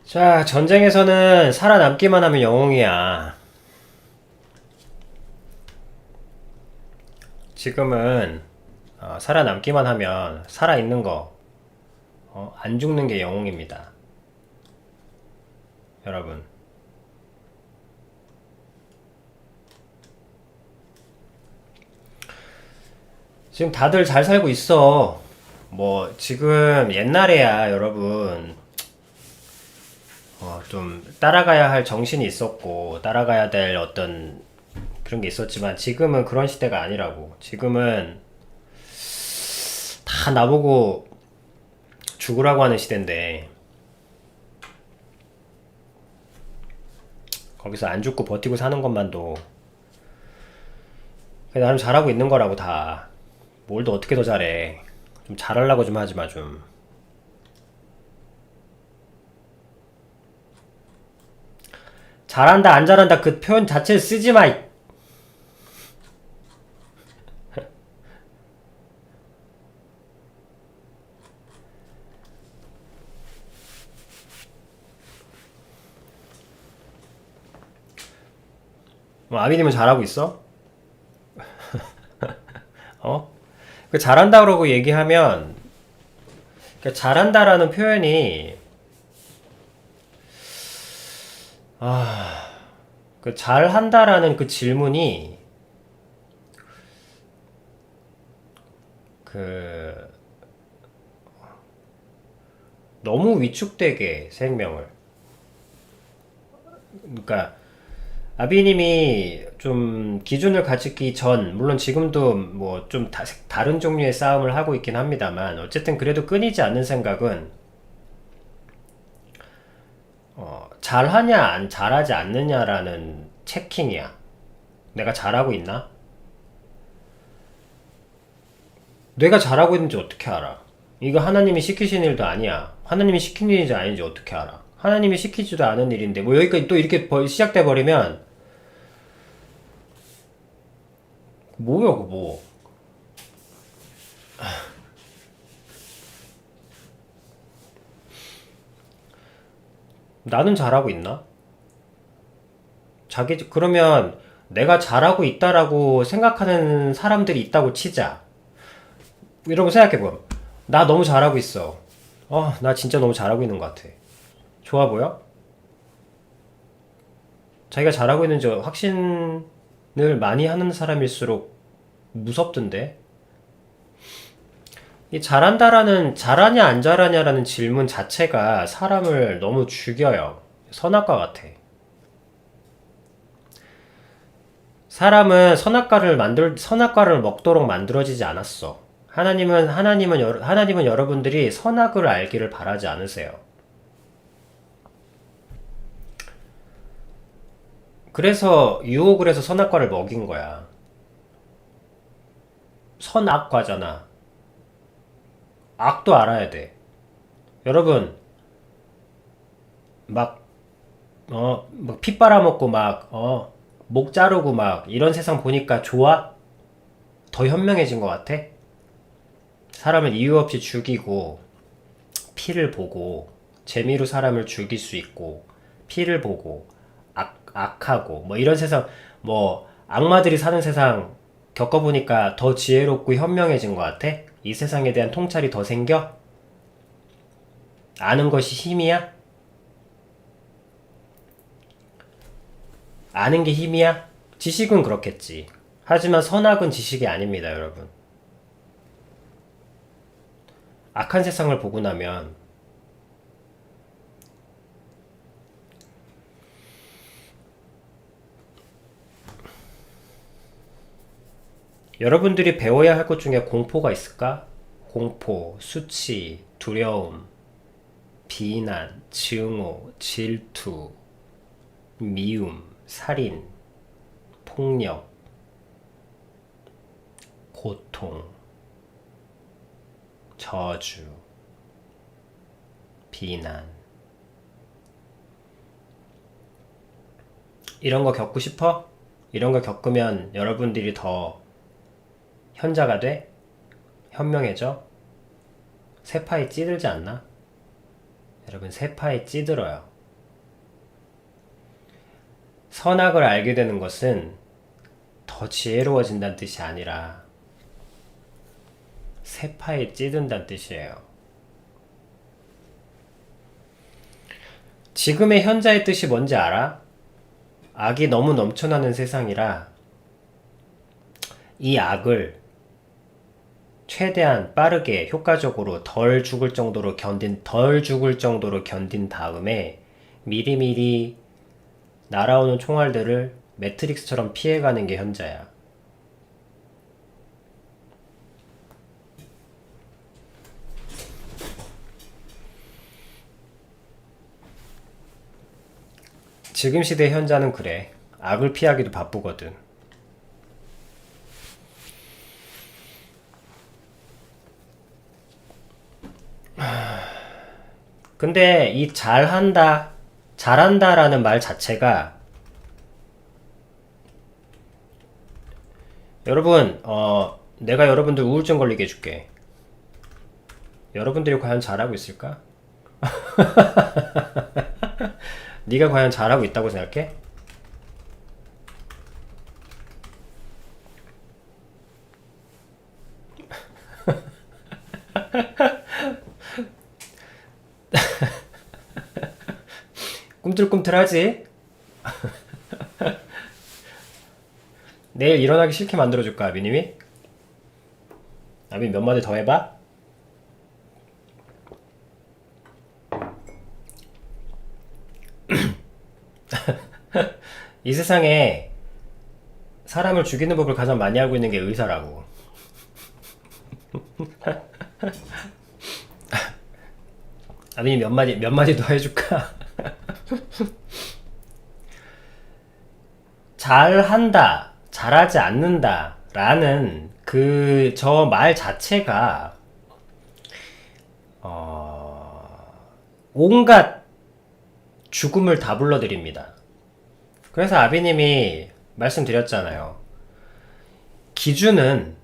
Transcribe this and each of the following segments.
자, 전쟁에서는 살아남기만 하면 영웅이야. 지금은 살아남기만 하면 살아있는 거, 안 죽는 게 영웅입니다. 여러분. 지금 다들 잘 살고 있어. 뭐, 지금 옛날에야 여러분, 좀 따라가야 할 정신이 있었고, 따라가야 될 어떤 그런 게 있었지만, 지금은 그런 시대가 아니라고. 지금은 다 나보고 죽으라고 하는 시대인데, 거기서 안 죽고 버티고 사는 것만도 나름 잘하고 있는 거라고 다. 뭘 더 어떻게 더 잘해. 좀 잘하려고 좀 하지 마, 좀. 잘한다, 안 잘한다, 그 표현 자체를 쓰지 마. 아비님은 잘하고 있어? 어? 그 잘한다 그러고 얘기하면, 그 잘한다라는 표현이, 그 잘한다라는 그 질문이, 그, 너무 위축되게 생명을. 그러니까, 아비님이 좀 기준을 갖추기 전, 물론 지금도 뭐 좀 다른 종류의 싸움을 하고 있긴 합니다만, 어쨌든 그래도 끊이지 않는 생각은, 잘하냐, 잘하지 않느냐라는 체킹이야. 내가 잘하고 있나? 내가 잘하고 있는지 어떻게 알아? 이거 하나님이 시키신 일도 아니야. 하나님이 시킨 일인지 아닌지 어떻게 알아? 하나님이 시키지도 않은 일인데, 뭐 여기까지 또 이렇게 시작돼 버리면, 뭐야, 그 뭐. 나는 잘하고 있나? 그러면 내가 잘하고 있다라고 생각하는 사람들이 있다고 치자. 이러고 생각해봐. 나 너무 잘하고 있어. 나 진짜 너무 잘하고 있는 것 같아. 좋아 보여? 자기가 잘하고 있는지 확신을 많이 하는 사람일수록 무섭던데? 이 잘하냐 안 잘하냐라는 질문 자체가 사람을 너무 죽여요. 선악과 같아. 사람은 선악과를 먹도록 만들어지지 않았어. 하나님은 여러분들이 선악을 알기를 바라지 않으세요. 그래서 유혹을 해서 선악과를 먹인 거야. 선악과잖아. 악도 알아야 돼. 여러분, 막, 피 빨아먹고 목 자르고 이런 세상 보니까 좋아? 더 현명해진 것 같아? 사람을 이유 없이 죽이고, 피를 보고, 재미로 사람을 죽일 수 있고, 피를 보고, 악하고, 뭐 이런 세상, 뭐, 악마들이 사는 세상 겪어보니까 더 지혜롭고 현명해진 것 같아? 이 세상에 대한 통찰이 더 생겨? 아는 것이 힘이야? 아는 게 힘이야? 지식은 그렇겠지. 하지만 선악은 지식이 아닙니다, 여러분. 악한 세상을 보고 나면 여러분들이 배워야 할 것 중에 공포가 있을까? 공포, 수치, 두려움, 비난, 증오, 질투, 미움, 살인, 폭력, 고통, 저주, 비난. 이런 거 겪고 싶어? 이런 거 겪으면 여러분들이 더 현자가 돼? 현명해져? 세파에 찌들지 않나? 여러분, 세파에 찌들어요. 선악을 알게 되는 것은 더 지혜로워진다는 뜻이 아니라 세파에 찌든다는 뜻이에요. 지금의 현자의 뜻이 뭔지 알아? 악이 너무 넘쳐나는 세상이라 이 악을 최대한 빠르게 효과적으로 덜 죽을 정도로 견딘 다음에 미리미리 날아오는 총알들을 매트릭스처럼 피해가는 게 현자야. 지금 시대 현자는 그래. 악을 피하기도 바쁘거든. 근데 이 잘한다라는 말 자체가 여러분, 내가 여러분들 우울증 걸리게 해줄게. 여러분들이 과연 잘하고 있을까? 네가 과연 잘하고 있다고 생각해? 꿈틀꿈틀하지? 내일 일어나기 싫게 만들어줄까, 아비님이? 아비 몇 마디 더 해봐? 이 세상에 사람을 죽이는 법을 가장 많이 알고 있는 게 의사라고. 아비님 몇 마디 더 해줄까? 잘한다, 잘하지 않는다 라는 저 말 자체가 온갖 죽음을 다 불러들입니다. 그래서 아비님이 말씀드렸잖아요. 기준은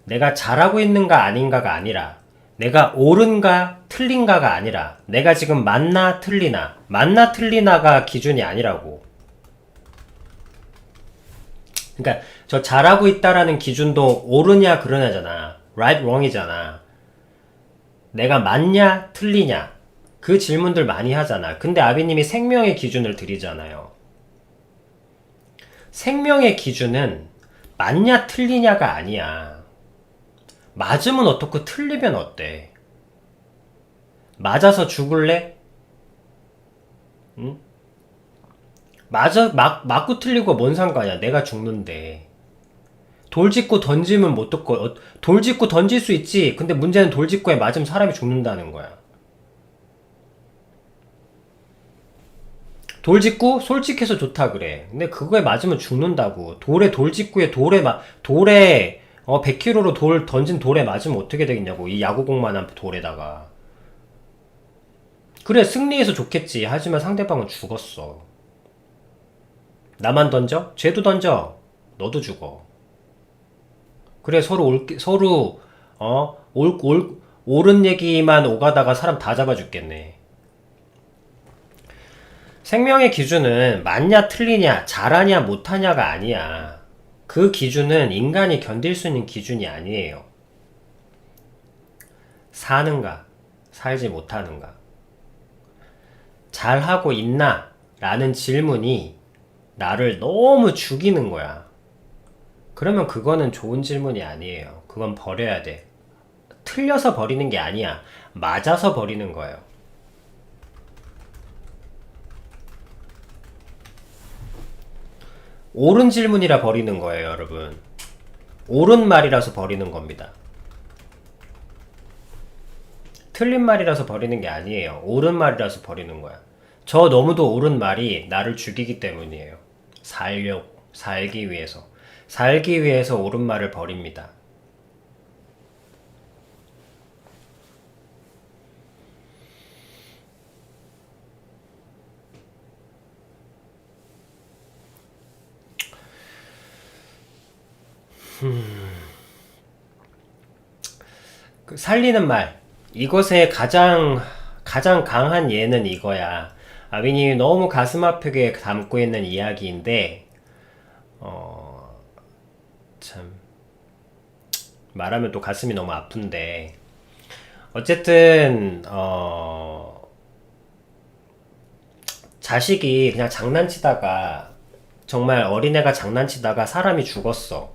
내가 잘하고 있는가 아닌가가 아니라 내가 옳은가 틀린가가 아니라 내가 지금 맞나 틀리나가 기준이 아니라고. 그러니까 저 잘하고 있다라는 기준도 옳으냐 그러냐잖아. right wrong이잖아. 내가 맞냐 틀리냐 그 질문들 많이 하잖아. 근데 아비님이 생명의 기준을 드리잖아요. 생명의 기준은 맞냐 틀리냐가 아니야. 맞으면 어떻고 틀리면 어때? 맞아서 죽을래? 응? 맞고 틀리고 뭔 상관이야. 내가 죽는데. 돌 짚고 던지면 못 듣고, 돌 짚고 던질 수 있지. 근데 문제는 돌 짚고에 맞으면 사람이 죽는다는 거야. 돌 짚고 솔직해서 좋다 그래. 근데 그거에 맞으면 죽는다고. 돌 짚고에 돌에 100kg로 던진 돌에 맞으면 어떻게 되겠냐고. 이 야구공만한 돌에다가. 그래, 승리해서 좋겠지. 하지만 상대방은 죽었어. 나만 던져? 쟤도 던져. 너도 죽어. 그래, 옳은 얘기만 오가다가 사람 다 잡아 죽겠네. 생명의 기준은 맞냐 틀리냐 잘하냐 못하냐가 아니야. 그 기준은 인간이 견딜 수 있는 기준이 아니에요. 사는가 살지 못하는가. 잘하고 있나? 라는 질문이 나를 너무 죽이는 거야. 그러면 그거는 좋은 질문이 아니에요. 그건 버려야 돼. 틀려서 버리는 게 아니야. 맞아서 버리는 거예요. 옳은 질문이라 버리는 거예요, 여러분. 옳은 말이라서 버리는 겁니다. 틀린 말이라서 버리는 게 아니에요. 옳은 말이라서 버리는 거야. 저 너무도 옳은 말이 나를 죽이기 때문이에요. 살기 위해서. 살기 위해서 옳은 말을 버립니다. 살리는 말. 이것의 가장 강한 예는 이거야. 아비님이 너무 가슴 아프게 담고 있는 이야기인데, 참, 말하면 또 가슴이 너무 아픈데, 어쨌든, 자식이 그냥 장난치다가, 정말 어린애가 장난치다가 사람이 죽었어.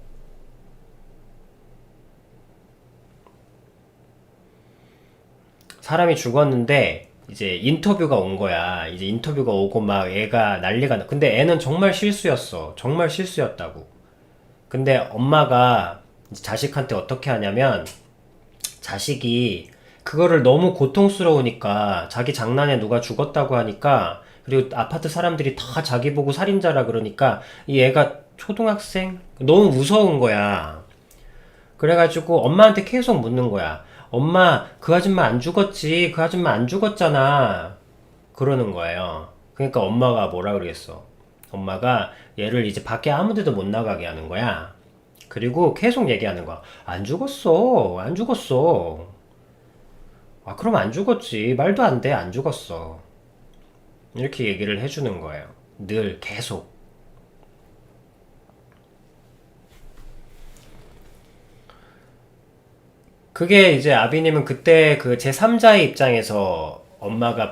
사람이 죽었는데 이제 인터뷰가 온 거야. 이제 인터뷰가 오고 막 애가 난리가 나. 근데 애는 정말 실수였어. 정말 실수였다고. 근데 엄마가 이제 자식한테 어떻게 하냐면 자식이 그거를 너무 고통스러우니까 자기 장난에 누가 죽었다고 하니까 그리고 아파트 사람들이 다 자기 보고 살인자라 그러니까 이 애가 초등학생? 너무 무서운 거야. 그래가지고 엄마한테 계속 묻는 거야. 엄마, 그 아줌마 안 죽었지? 그 아줌마 안 죽었잖아. 그러는 거예요. 그러니까 엄마가 뭐라 그러겠어. 엄마가 얘를 이제 밖에 아무 데도 못 나가게 하는 거야. 그리고 계속 얘기하는 거야. 안 죽었어. 안 죽었어. 아, 그럼 안 죽었지. 말도 안 돼. 안 죽었어. 이렇게 얘기를 해주는 거예요. 늘 계속. 그게 이제 아비님은 그때 그 제3자의 입장에서 엄마를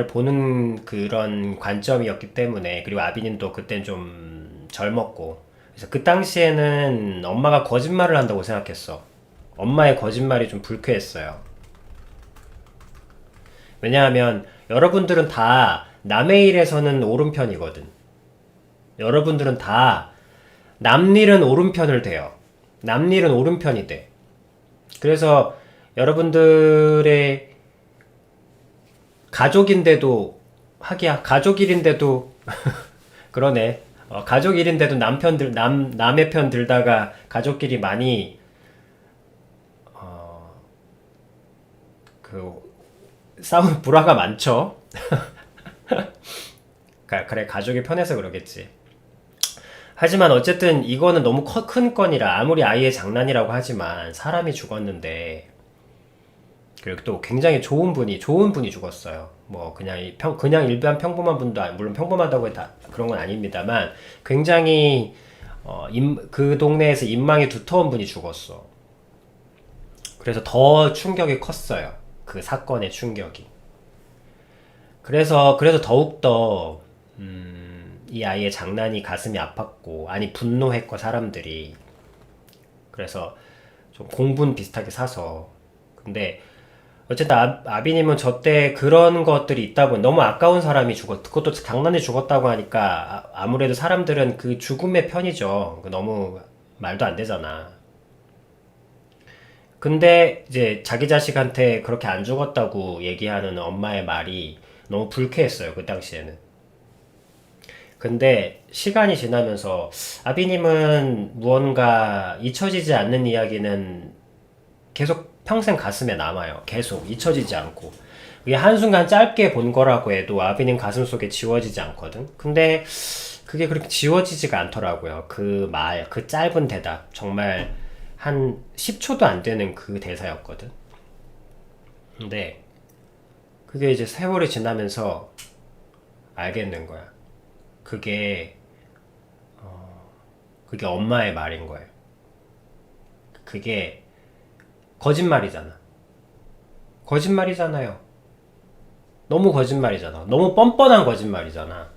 보는 그런 관점이었기 때문에, 그리고 아비님도 그땐 좀 젊었고, 그래서 그 당시에는 엄마가 거짓말을 한다고 생각했어. 엄마의 거짓말이 좀 불쾌했어요. 왜냐하면 여러분들은 다 남의 일에서는 오른편이거든. 여러분들은 다 남일은 오른편을 대요. 남일은 오른편이 돼. 그래서 여러분들의 가족인데도 하기야 가족 일인데도 그러네. 가족 일인데도 남의 편 들다가 가족끼리 많이 그 싸우는 불화가 많죠. 그래 가족이 편해서 그러겠지. 하지만 어쨌든 이거는 너무 큰 건이라 아무리 아이의 장난이라고 하지만 사람이 죽었는데 그리고 또 굉장히 좋은 분이 죽었어요. 뭐 그냥 그냥 일반 평범한 분도 물론 평범하다고 해다 그런 건 아닙니다만 굉장히 그 동네에서 인망이 두터운 분이 죽었어. 그래서 더 충격이 컸어요. 그 사건의 충격이. 그래서 더욱더 이 아이의 장난이 가슴이 아팠고 아니 분노했고 사람들이 그래서 좀 공분 비슷하게 사서 근데 어쨌든 아비님은 저 때 그런 것들이 있다 보니 너무 아까운 사람이 그것도 장난에 죽었다고 하니까 아무래도 사람들은 그 죽음의 편이죠. 너무 말도 안 되잖아. 근데 이제 자기 자식한테 그렇게 안 죽었다고 얘기하는 엄마의 말이 너무 불쾌했어요. 그 당시에는. 근데 시간이 지나면서 아비님은 무언가 잊혀지지 않는 이야기는 계속 평생 가슴에 남아요. 계속 잊혀지지 않고. 그게 한순간 짧게 본 거라고 해도 아비님 가슴 속에 지워지지 않거든. 근데 그게 그렇게 지워지지가 않더라고요. 그 짧은 대답. 정말 한 10초도 안 되는 그 대사였거든. 근데 그게 이제 세월이 지나면서 알겠는 거야. 그게 그게 엄마의 말인 거예요. 그게 거짓말이잖아. 거짓말이잖아요. 너무 거짓말이잖아. 너무 뻔뻔한 거짓말이잖아.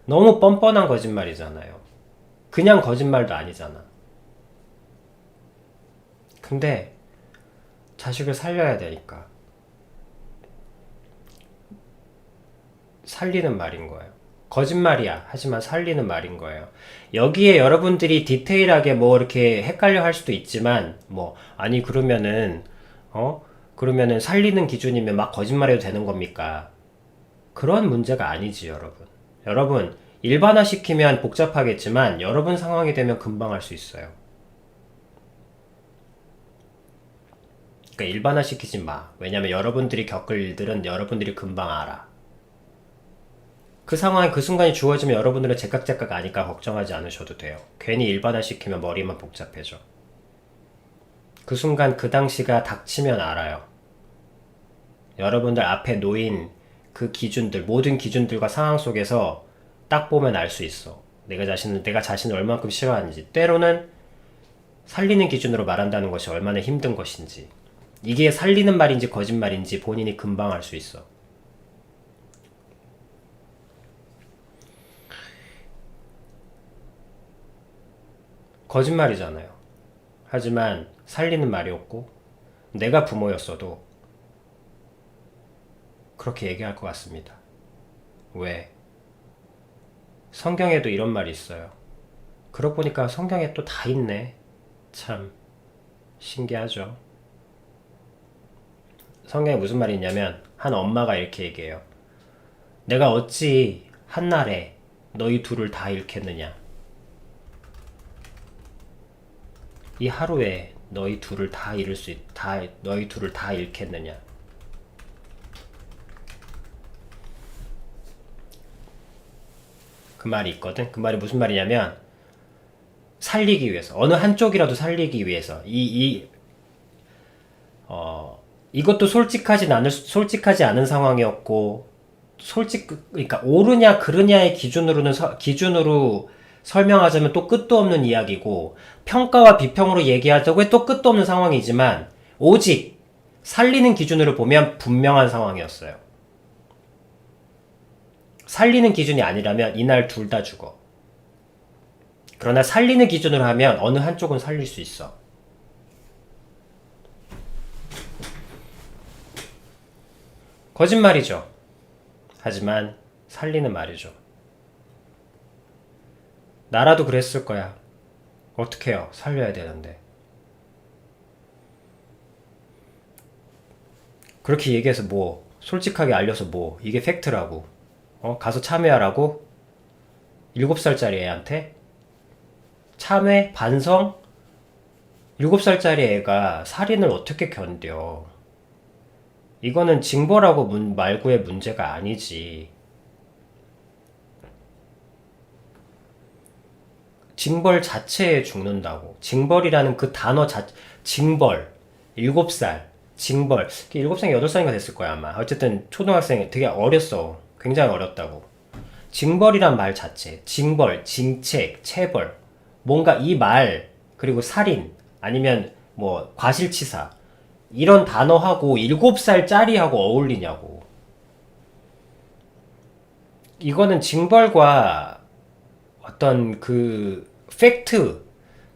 너무 뻔뻔한 거짓말이잖아요. 그냥 거짓말도 아니잖아. 근데 자식을 살려야 되니까 살리는 말인 거예요. 거짓말이야. 하지만 살리는 말인 거예요. 여기에 여러분들이 디테일하게 뭐 이렇게 헷갈려 할 수도 있지만, 아니, 그러면은 살리는 기준이면 막 거짓말해도 되는 겁니까? 그런 문제가 아니지, 여러분. 여러분, 일반화 시키면 복잡하겠지만, 여러분 상황이 되면 금방 할 수 있어요. 그러니까 일반화 시키지 마. 왜냐면 여러분들이 겪을 일들은 여러분들이 금방 알아. 그 상황, 그 순간이 주어지면 여러분들은 제깍제깍 아니까 걱정하지 않으셔도 돼요. 괜히 일반화 시키면 머리만 복잡해져. 그 순간 그 당시가 닥치면 알아요. 여러분들 앞에 놓인 그 기준들, 모든 기준들과 상황 속에서 딱 보면 알 수 있어. 내가 자신을 얼만큼 싫어하는지. 때로는 살리는 기준으로 말한다는 것이 얼마나 힘든 것인지. 이게 살리는 말인지 거짓말인지 본인이 금방 알 수 있어. 거짓말이잖아요. 하지만 살리는 말이었고, 내가 부모였어도 그렇게 얘기할 것 같습니다. 왜? 성경에도 이런 말이 있어요. 그러고 보니까 성경에 또 다 있네. 참 신기하죠. 성경에 무슨 말이 있냐면 한 엄마가 이렇게 얘기해요. 내가 어찌 한날에 너희 둘을 다 잃겠느냐. 이 하루에 너희 둘을 다 너희 둘을 다 잃겠느냐. 그 말이 있거든. 그 말이 무슨 말이냐면 살리기 위해서, 어느 한쪽이라도 살리기 위해서 이것도 솔직하지 않은 상황이었고, 그러니까 옳으냐 그르냐의 기준으로 설명하자면 또 끝도 없는 이야기고, 평가와 비평으로 얘기하자고 또 끝도 없는 상황이지만, 오직 살리는 기준으로 보면 분명한 상황이었어요. 살리는 기준이 아니라면 이날 둘 다 죽어. 그러나 살리는 기준으로 하면 어느 한쪽은 살릴 수 있어. 거짓말이죠. 하지만 살리는 말이죠. 나라도 그랬을 거야. 어떡해요. 살려야 되는데. 그렇게 얘기해서 뭐, 솔직하게 알려서 뭐, 이게 팩트라고. 가서 참여하라고? 7살짜리 애한테? 참회? 반성? 7살짜리 애가 살인을 어떻게 견뎌? 이거는 징벌하고 말고의 문제가 아니지. 징벌 자체에 죽는다고. 징벌이라는 그 단어 징벌. 7살. 징벌. 7살이 8살인가 됐을 거야, 아마. 어쨌든 초등학생 되게 어렸어. 굉장히 어렸다고. 징벌이란 말 자체. 징벌, 징책, 체벌. 뭔가 이 말, 그리고 살인, 아니면 뭐 과실치사. 이런 단어하고 7살짜리하고 어울리냐고. 이거는 징벌과 어떤 그 팩트,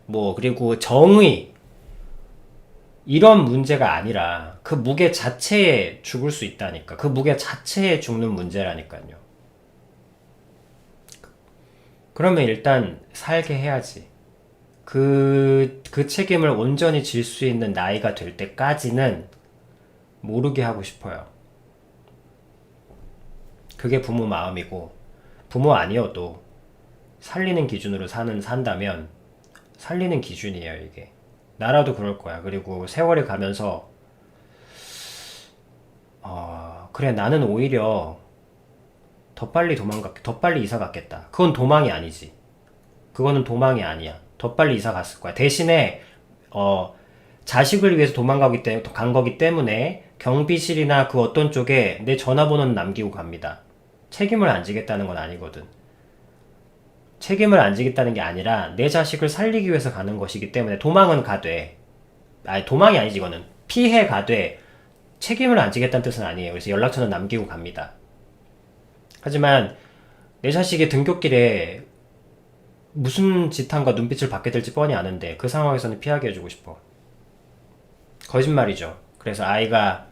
뭐 그리고 정의, 이런 문제가 아니라 그 무게 자체에 죽을 수 있다니까. 그 무게 자체에 죽는 문제라니까요. 그러면 일단 살게 해야지. 그 책임을 온전히 질 수 있는 나이가 될 때까지는 모르게 하고 싶어요. 그게 부모 마음이고, 부모 아니어도 살리는 기준으로 산다면 살리는 기준이에요, 이게. 나라도 그럴 거야. 그리고 세월이 가면서 그래, 나는 오히려 더 빨리 이사 갔겠다. 그건 도망이 아니지. 그거는 도망이 아니야. 더 빨리 이사 갔을 거야. 대신에 자식을 위해서 간 거기 때문에 경비실이나 그 어떤 쪽에 내 전화번호는 남기고 갑니다. 책임을 안 지겠다는 건 아니거든. 책임을 안 지겠다는 게 아니라 내 자식을 살리기 위해서 가는 것이기 때문에 도망은 가되, 도망이 아니지, 이거는 피해 가되 책임을 안 지겠다는 뜻은 아니에요. 그래서 연락처는 남기고 갑니다. 하지만 내 자식이 등굣길에 무슨 짓한가 눈빛을 받게 될지 뻔히 아는데 그 상황에서는 피하게 해주고 싶어. 거짓말이죠. 그래서 아이가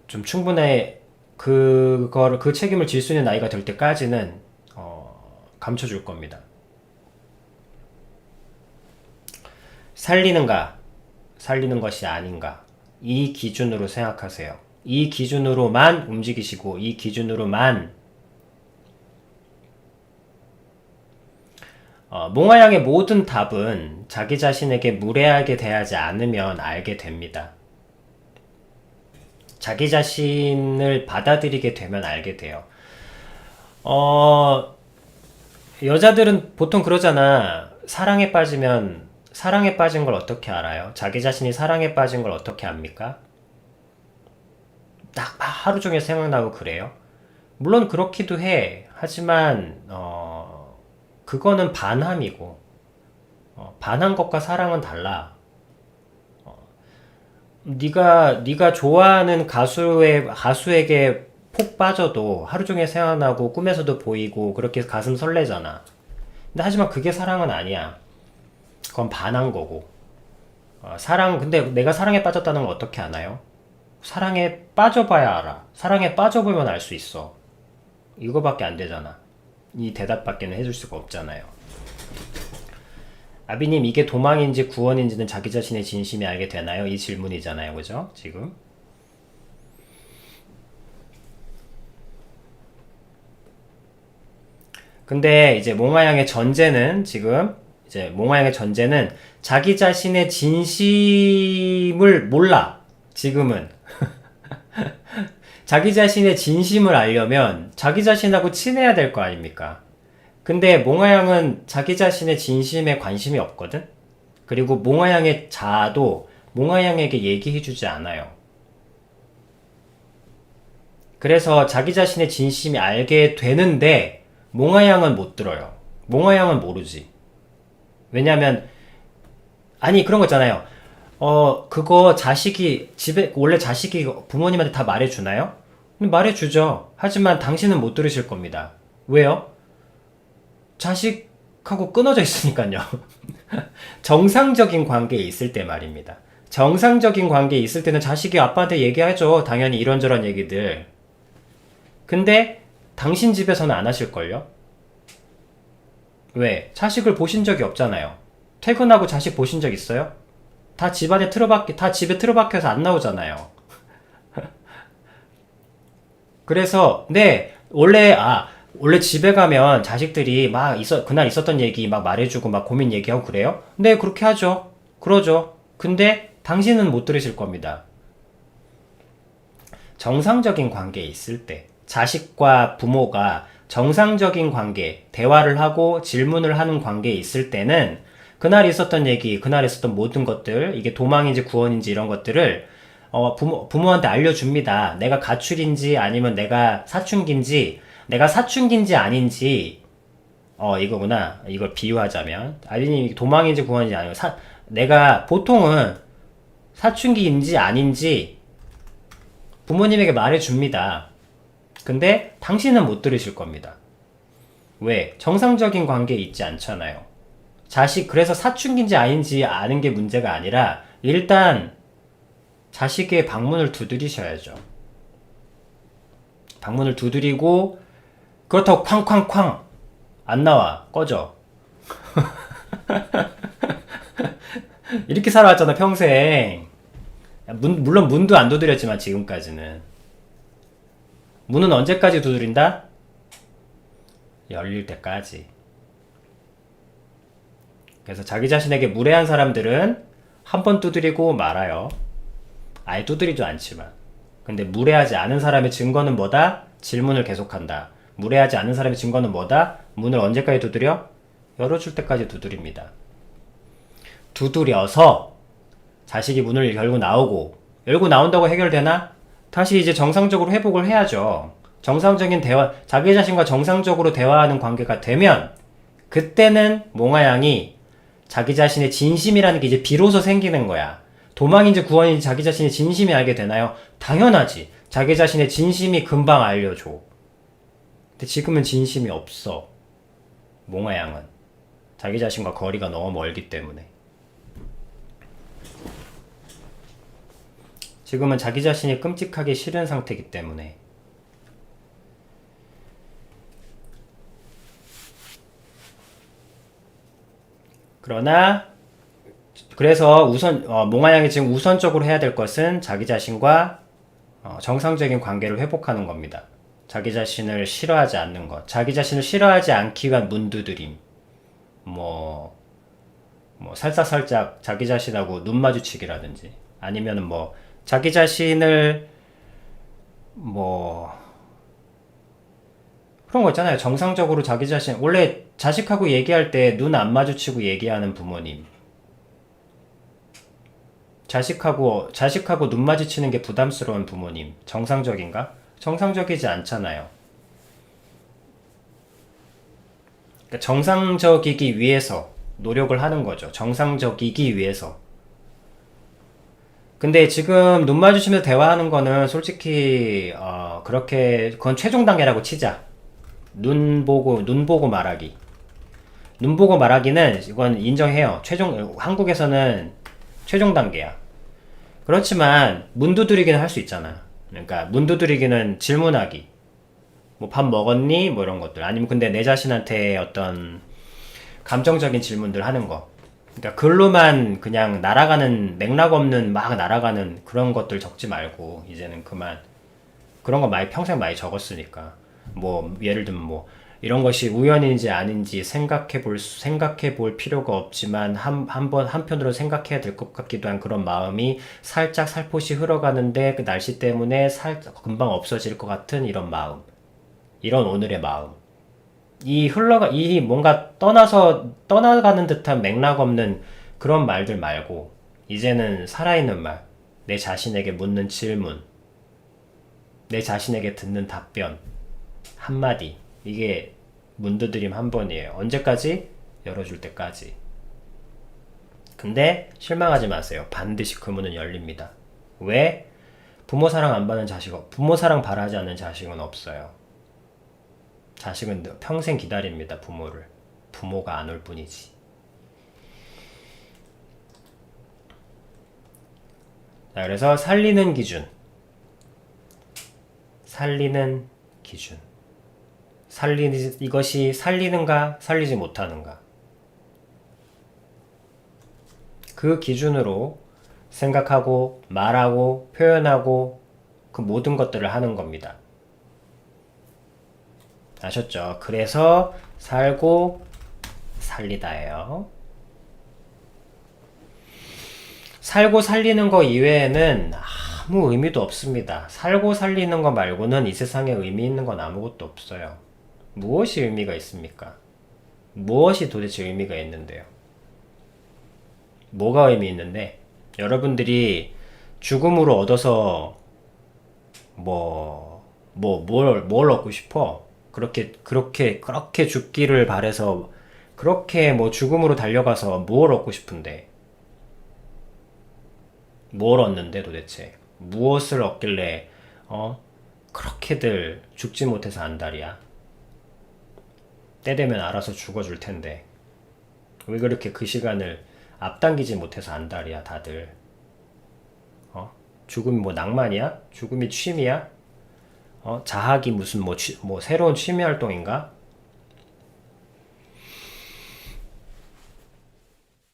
좀 충분히 그 책임을 질 수 있는 나이가 될 때까지는 감춰줄 겁니다. 살리는 것이 아닌가, 이 기준으로 생각하세요. 이 기준으로만 움직이시고, 이 기준으로만 몽화양의 모든 답은 자기 자신에게 무례하게 대하지 않으면 알게 됩니다. 자기 자신을 받아들이게 되면 알게 돼요. 여자들은 보통 그러잖아. 사랑에 빠진 걸 어떻게 알아요? 자기 자신이 사랑에 빠진 걸 어떻게 압니까? 딱 하루 종일 생각나고 그래요? 물론 그렇기도 해. 하지만 그거는 반함이고 반한 것과 사랑은 달라. 네가 좋아하는 가수에게 폭 빠져도 하루 종일 생각나고 꿈에서도 보이고 그렇게 가슴 설레잖아. 근데 하지만 그게 사랑은 아니야. 그건 반한 거고. 근데 내가 사랑에 빠졌다는 걸 어떻게 아나요? 사랑에 빠져봐야 알아. 사랑에 빠져보면 알 수 있어. 이거밖에 안 되잖아. 이 대답밖에는 해줄 수가 없잖아요. 아비님, 이게 도망인지 구원인지는 자기 자신의 진심이 알게 되나요? 이 질문이잖아요. 그죠? 지금. 근데 이제 몽아양의 전제는 자기 자신의 진심을 몰라. 지금은. 자기 자신의 진심을 알려면 자기 자신하고 친해야 될 거 아닙니까? 근데 몽아양은 자기 자신의 진심에 관심이 없거든? 그리고 몽아양의 자아도 몽아양에게 얘기해주지 않아요. 그래서 자기 자신의 진심이 알게 되는데 몽아양은 못 들어요. 몽아양은 모르지. 왜냐면 아니 그런 거 있잖아요. 그거 원래 자식이 부모님한테 다 말해주나요? 말해주죠. 하지만 당신은 못 들으실 겁니다. 왜요? 자식하고 끊어져 있으니까요. 정상적인 관계에 있을 때 말입니다. 정상적인 관계에 있을 때는 자식이 아빠한테 얘기하죠. 당연히 이런저런 얘기들. 근데 당신 집에서는 안 하실걸요? 왜? 자식을 보신 적이 없잖아요. 퇴근하고 자식 보신 적 있어요? 다 집에 틀어박혀서 안 나오잖아요. 그래서, 원래 집에 가면 자식들이 그날 있었던 얘기 막 말해주고 막 고민 얘기하고 그래요? 네, 그렇게 하죠. 그러죠. 근데 당신은 못 들으실 겁니다. 정상적인 관계에 있을 때, 자식과 부모가 정상적인 관계, 대화를 하고 질문을 하는 관계에 있을 때는 그날 있었던 얘기, 그날 있었던 모든 것들, 이게 도망인지 구원인지 이런 것들을 부모한테 알려줍니다. 내가 가출인지 아니면 내가 사춘기인지 아닌지, 이거구나. 이걸 비유하자면. 아니면 도망인지 구원인지 아니면 내가 보통은 사춘기인지 아닌지 부모님에게 말해줍니다. 근데 당신은 못 들으실 겁니다. 왜? 정상적인 관계에 있지 않잖아요. 그래서 사춘기인지 아닌지 아는 게 문제가 아니라 일단 자식의 방문을 두드리셔야죠. 방문을 두드리고 그렇다고 쾅쾅쾅 안 나와. 꺼져. 이렇게 살아왔잖아 평생. 물론 문도 안 두드렸지만 지금까지는. 문은 언제까지 두드린다? 열릴 때까지. 그래서 자기 자신에게 무례한 사람들은 한 번 두드리고 말아요. 아예 두드리도 않지만. 근데 무례하지 않은 사람의 증거는 뭐다? 질문을 계속한다. 무례하지 않은 사람의 증거는 뭐다? 문을 언제까지 두드려? 열어줄 때까지 두드립니다. 두드려서 자식이 문을 열고 나온다고 해결되나? 다시 이제 정상적으로 회복을 해야죠. 정상적인 대화, 자기 자신과 정상적으로 대화하는 관계가 되면 그때는 몽아양이 자기 자신의 진심이라는 게 이제 비로소 생기는 거야. 도망인지 구원인지 자기 자신의 진심이 알게 되나요? 당연하지. 자기 자신의 진심이 금방 알려줘. 근데 지금은 진심이 없어. 몽아양은. 자기 자신과 거리가 너무 멀기 때문에. 지금은 자기 자신이 끔찍하게 싫은 상태이기 때문에. 그래서 몽아양이 지금 우선적으로 해야 될 것은 자기 자신과 정상적인 관계를 회복하는 겁니다. 자기 자신을 싫어하지 않는 것. 자기 자신을 싫어하지 않기 위한 문두드림. 살짝 자기 자신하고 눈 마주치기라든지. 아니면은 자기 자신을 그런 거 있잖아요. 정상적으로 자기 자신, 원래 자식하고 얘기할 때 눈 안 마주치고 얘기하는 부모님. 자식하고 눈 마주치는 게 부담스러운 부모님. 정상적인가? 정상적이지 않잖아요. 그러니까 정상적이기 위해서 노력을 하는 거죠. 정상적이기 위해서. 근데 지금 눈 마주치면서 대화하는 거는 솔직히 그렇게 그건 최종 단계라고 치자. 눈 보고 말하기. 눈 보고 말하기는 이건 인정해요. 한국에서는 최종 단계야. 그렇지만 문 두드리기는 할 수 있잖아. 그러니까 문 두드리기는 질문하기. 뭐 밥 먹었니? 뭐 이런 것들. 아니면 근데 내 자신한테 어떤 감정적인 질문들 하는 거. 그러니까 글로만 그냥 날아가는 맥락 없는 막 날아가는 그런 것들 적지 말고 이제는 그만. 그런 거 평생 많이 적었으니까. 뭐 예를 들면 뭐 이런 것이 우연인지 아닌지 생각해 볼 필요가 없지만 한편으로 생각해야 될 것 같기도 한 그런 마음이 살짝 살포시 흘러가는데 그 날씨 때문에 금방 없어질 것 같은 이런 마음. 이런 오늘의 마음. 이 뭔가 떠나가는 듯한 맥락 없는 그런 말들 말고, 이제는 살아있는 말, 내 자신에게 묻는 질문, 내 자신에게 듣는 답변, 한마디. 이게 문드드림 한 번이에요. 언제까지? 열어줄 때까지. 근데 실망하지 마세요. 반드시 그 문은 열립니다. 왜? 부모 사랑 바라지 않는 자식은 없어요. 자식은 평생 기다립니다. 부모를. 부모가 안 올 뿐이지. 자, 그래서 살리는 기준. 이것이 살리는가, 살리지 못하는가. 그 기준으로 생각하고, 말하고, 표현하고, 그 모든 것들을 하는 겁니다. 아셨죠? 그래서 살고 살리다예요. 살고 살리는 거 이외에는 아무 의미도 없습니다. 살고 살리는 거 말고는 이 세상에 의미 있는 건 아무것도 없어요. 무엇이 의미가 있습니까? 무엇이 도대체 의미가 있는데요? 뭐가 의미 있는데? 여러분들이 죽음으로 얻어서 뭘 얻고 싶어? 그렇게 죽기를 바래서 그렇게 뭐 죽음으로 달려가서 뭘 얻고 싶은데? 뭘 얻는데 도대체? 무엇을 얻길래 그렇게들 죽지 못해서 안달이야? 때 되면 알아서 죽어줄 텐데 왜 그렇게 그 시간을 앞당기지 못해서 안달이야 다들? 죽음이 뭐 낭만이야? 죽음이 취미야? 자학이 무슨 뭐 새로운 취미 활동인가?